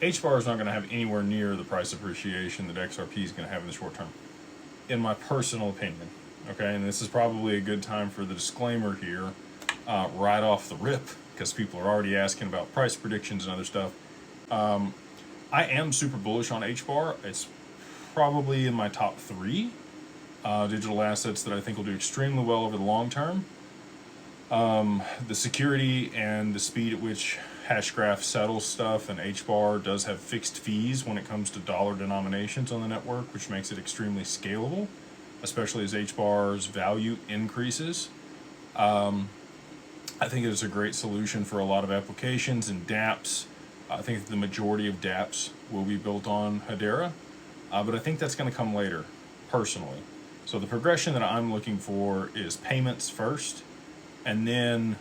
HBAR is not going to have anywhere near the price appreciation that XRP is going to have in the short term, in my personal opinion. Okay, and this is probably a good time for the disclaimer here, right off the rip, because people are already asking about price predictions and other stuff. I am super bullish on HBAR. It's probably in my top 3 digital assets that I think will do extremely well over the long term. The security and the speed at which Hashgraph settles stuff, and HBAR does have fixed fees when it comes to dollar denominations on the network, which makes it extremely scalable, especially as HBAR's value increases. I think it's a great solution for a lot of applications and dApps. I think the majority of dApps will be built on Hedera, but I think that's going to come later, personally. So the progression that I'm looking for is payments first, and then,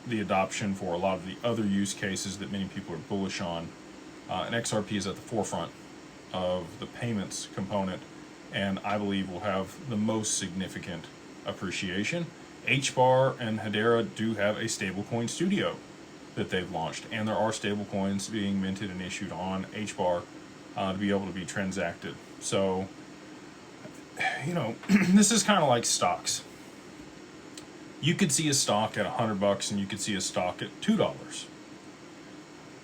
the adoption for a lot of the other use cases that many people are bullish on. And XRP is at the forefront of the payments component, and I believe will have the most significant appreciation. HBAR and Hedera do have a stablecoin studio that they've launched, and there are stablecoins being minted and issued on HBAR to be able to be transacted. So, this is kind of like stocks. You could see a stock at $100 and you could see a stock at $2.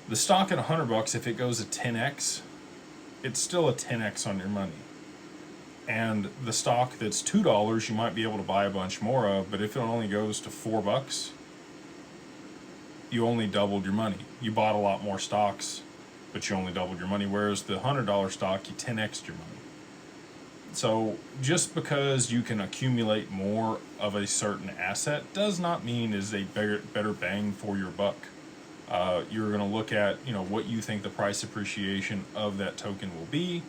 The stock at $100, if it goes a 10x, it's still a 10x on your money. And the stock that's $2, you might be able to buy a bunch more of, but if it only goes to $4, you only doubled your money. You bought a lot more stocks, but you only doubled your money, whereas the $100 stock, you 10x'd your money. So just because you can accumulate more of a certain asset does not mean is a better bang for your buck. You're going to look at what you think the price appreciation of that token will be.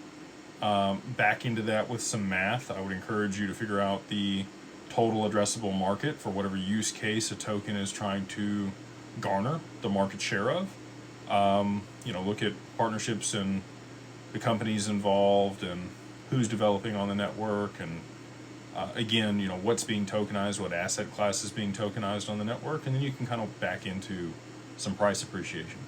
Back into that with some math. I would encourage you to figure out the total addressable market for whatever use case a token is trying to garner the market share of. Look at partnerships and the companies involved and who's developing on the network, and again, what's being tokenized, what asset class is being tokenized on the network, and then you can kind of back into some price appreciation.